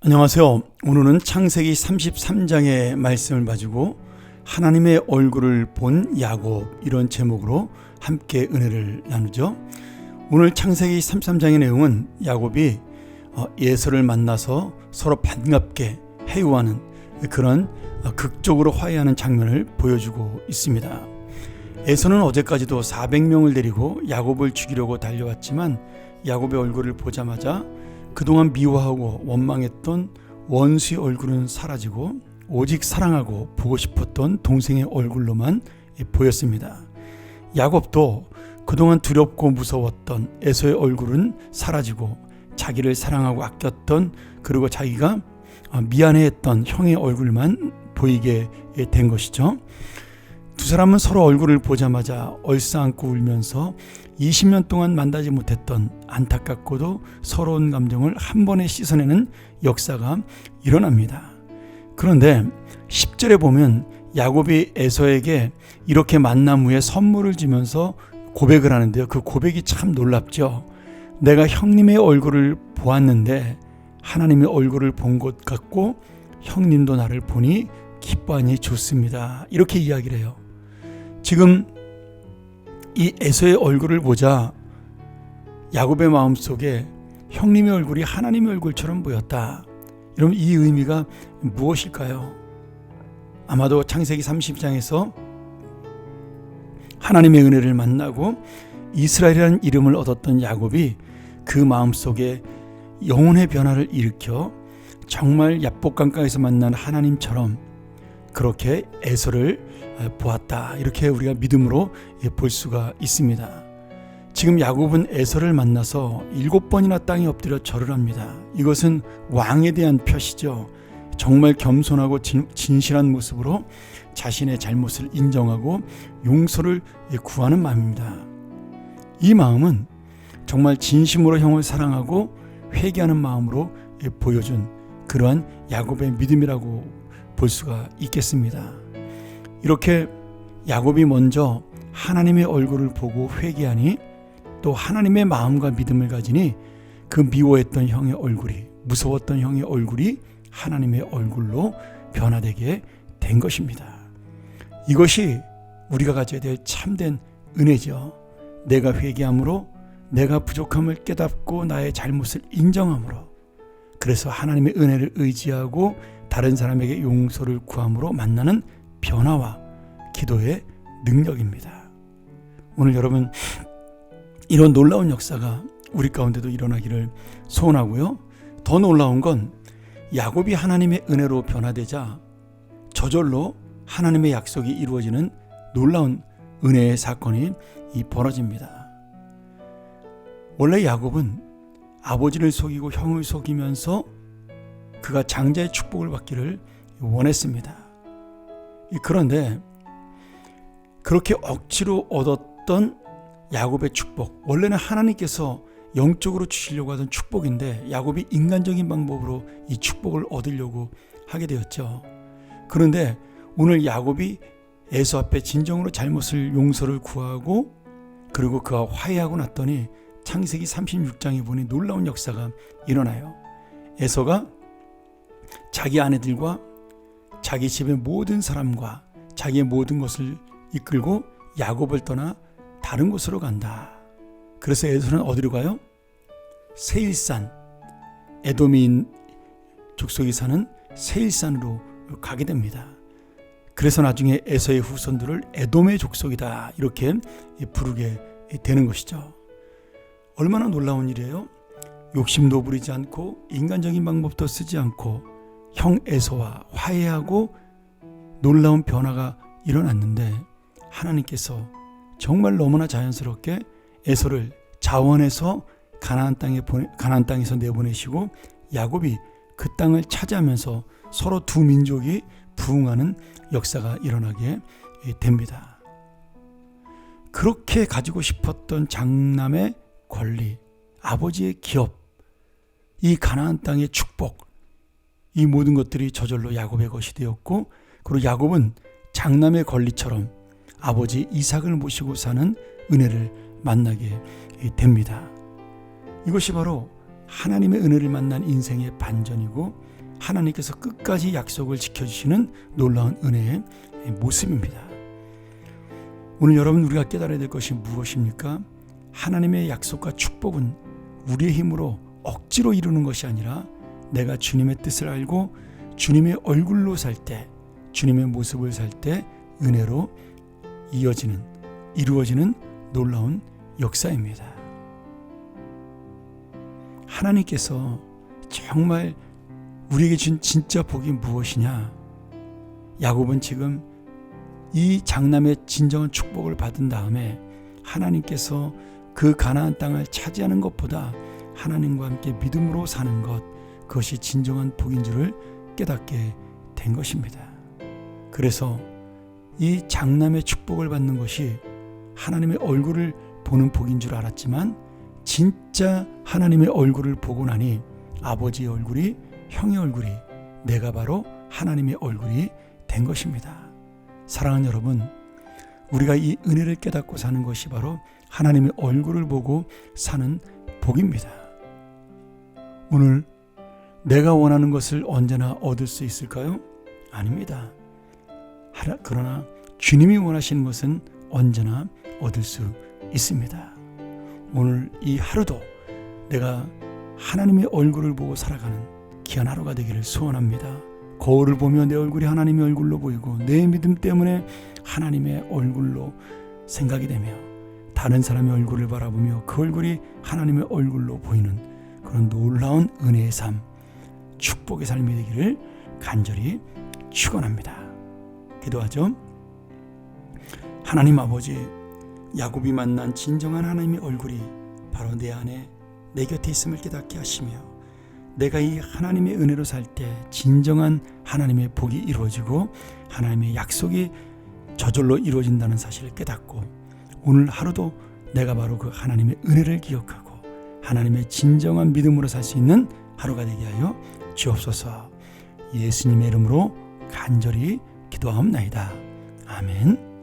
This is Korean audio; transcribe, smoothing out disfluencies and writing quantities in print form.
안녕하세요. 오늘은 창세기 33장의 말씀을 가지고 하나님의 얼굴을 본 야곱, 이런 제목으로 함께 은혜를 나누죠. 오늘 창세기 33장의 내용은 야곱이 에서를 만나서 서로 반갑게 회유하는 그런 극적으로 화해하는 장면을 보여주고 있습니다. 에서는 어제까지도 400명을 데리고 야곱을 죽이려고 달려왔지만 야곱의 얼굴을 보자마자 그동안 미워하고 원망했던 원수의 얼굴은 사라지고 오직 사랑하고 보고 싶었던 동생의 얼굴로만 보였습니다. 야곱도 그동안 두렵고 무서웠던 에서의 얼굴은 사라지고 자기를 사랑하고 아꼈던, 그리고 자기가 미안해했던 형의 얼굴만 보이게 된 것이죠. 두 사람은 서로 얼굴을 보자마자 얼싸안고 울면서 20년 동안 만나지 못했던 안타깝고도 서러운 감정을 한 번에 씻어내는 역사가 일어납니다. 그런데 10절에 보면 야곱이 에서에게 이렇게 만남 후에 선물을 주면서 고백을 하는데요. 그 고백이 참 놀랍죠. 내가 형님의 얼굴을 보았는데 하나님의 얼굴을 본 것 같고 형님도 나를 보니 기뻐하니 좋습니다. 이렇게 이야기를 해요. 지금 이 에서의 얼굴을 보자 야곱의 마음속에 형님의 얼굴이 하나님의 얼굴처럼 보였다. 이러면 이 의미가 무엇일까요? 아마도 창세기 30장에서 하나님의 은혜를 만나고 이스라엘이라는 이름을 얻었던 야곱이 그 마음속에 영혼의 변화를 일으켜 정말 야복강가에서 만난 하나님처럼 그렇게 에서를 보았다. 이렇게 우리가 믿음으로 볼 수가 있습니다. 지금 야곱은 에서를 만나서 7번이나 땅에 엎드려 절을 합니다. 이것은 왕에 대한 표시죠. 정말 겸손하고 진실한 모습으로 자신의 잘못을 인정하고 용서를 구하는 마음입니다. 이 마음은 정말 진심으로 형을 사랑하고 회개하는 마음으로 보여준 그러한 야곱의 믿음이라고 볼 수가 있겠습니다. 이렇게 야곱이 먼저 하나님의 얼굴을 보고 회개하니 또 하나님의 마음과 믿음을 가지니 그 미워했던 형의 얼굴이, 무서웠던 형의 얼굴이 하나님의 얼굴로 변화되게 된 것입니다. 이것이 우리가 가져야 될 참된 은혜죠. 내가 회개함으로, 내가 부족함을 깨닫고 나의 잘못을 인정함으로, 그래서 하나님의 은혜를 의지하고 다른 사람에게 용서를 구함으로 만나는 변화와 기도의 능력입니다. 오늘 여러분, 이런 놀라운 역사가 우리 가운데도 일어나기를 소원하고요. 더 놀라운 건 야곱이 하나님의 은혜로 변화되자 저절로 하나님의 약속이 이루어지는 놀라운 은혜의 사건이 벌어집니다. 원래 야곱은 아버지를 속이고 형을 속이면서 그가 장자의 축복을 받기를 원했습니다. 그런데 그렇게 억지로 얻었던 야곱의 축복, 원래는 하나님께서 영적으로 주시려고 하던 축복인데 야곱이 인간적인 방법으로 이 축복을 얻으려고 하게 되었죠. 그런데 오늘 야곱이 에서 앞에 진정으로 잘못을 용서를 구하고 그리고 그와 화해하고 났더니 창세기 36장에 보니 놀라운 역사가 일어나요. 에서가 자기 아내들과 자기 집의 모든 사람과 자기의 모든 것을 이끌고 야곱을 떠나 다른 곳으로 간다. 그래서 에서는 어디로 가요? 세일산, 에돔인 족속이 사는 세일산으로 가게 됩니다. 그래서 나중에 에서의 후손들을 에돔의 족속이다 이렇게 부르게 되는 것이죠. 얼마나 놀라운 일이에요. 욕심도 부리지 않고 인간적인 방법도 쓰지 않고 형 에서와 화해하고 놀라운 변화가 일어났는데 하나님께서 정말 너무나 자연스럽게 에서를 자원해서 가나안 땅에서 내보내시고 야곱이 그 땅을 차지하면서 서로 두 민족이 부흥하는 역사가 일어나게 됩니다. 그렇게 가지고 싶었던 장남의 권리, 아버지의 기업, 이 가나안 땅의 축복, 이 모든 것들이 저절로 야곱의 것이 되었고, 그리고 야곱은 장남의 권리처럼 아버지 이삭을 모시고 사는 은혜를 만나게 됩니다. 이것이 바로 하나님의 은혜를 만난 인생의 반전이고 하나님께서 끝까지 약속을 지켜주시는 놀라운 은혜의 모습입니다. 오늘 여러분 우리가 깨달아야 될 것이 무엇입니까? 하나님의 약속과 축복은 우리의 힘으로 억지로 이루는 것이 아니라 내가 주님의 뜻을 알고 주님의 얼굴로 살 때, 주님의 모습을 살 때 은혜로 이루어지는 놀라운 역사입니다. 하나님께서 정말 우리에게 준 진짜 복이 무엇이냐? 야곱은 지금 이 장남의 진정한 축복을 받은 다음에 하나님께서 그 가나안 땅을 차지하는 것보다 하나님과 함께 믿음으로 사는 것, 그것이 진정한 복인 줄을 깨닫게 된 것입니다. 그래서 이 장남의 축복을 받는 것이 하나님의 얼굴을 보는 복인 줄 알았지만 진짜 하나님의 얼굴을 보고 나니 아버지의 얼굴이, 형의 얼굴이, 내가 바로 하나님의 얼굴이 된 것입니다. 사랑하는 여러분, 우리가 이 은혜를 깨닫고 사는 것이 바로 하나님의 얼굴을 보고 사는 복입니다. 오늘 내가 원하는 것을 언제나 얻을 수 있을까요? 아닙니다. 그러나 주님이 원하시는 것은 언제나 얻을 수 있습니다. 오늘 이 하루도 내가 하나님의 얼굴을 보고 살아가는 귀한 하루가 되기를 소원합니다. 거울을 보며 내 얼굴이 하나님의 얼굴로 보이고 내 믿음 때문에 하나님의 얼굴로 생각이 되며 다른 사람의 얼굴을 바라보며 그 얼굴이 하나님의 얼굴로 보이는 그런 놀라운 은혜의 삶, 축복의 삶이 되기를 간절히 축원합니다. 기도하죠. 하나님 아버지, 야곱이 만난 진정한 하나님의 얼굴이 바로 내 안에 내 곁에 있음을 깨닫게 하시며 내가 이 하나님의 은혜로 살 때 진정한 하나님의 복이 이루어지고 하나님의 약속이 저절로 이루어진다는 사실을 깨닫고 오늘 하루도 내가 바로 그 하나님의 은혜를 기억하고 하나님의 진정한 믿음으로 살 수 있는 하루가 되게 하여 주옵소서. 예수님의 이름으로 간절히 기도하옵나이다. 아멘.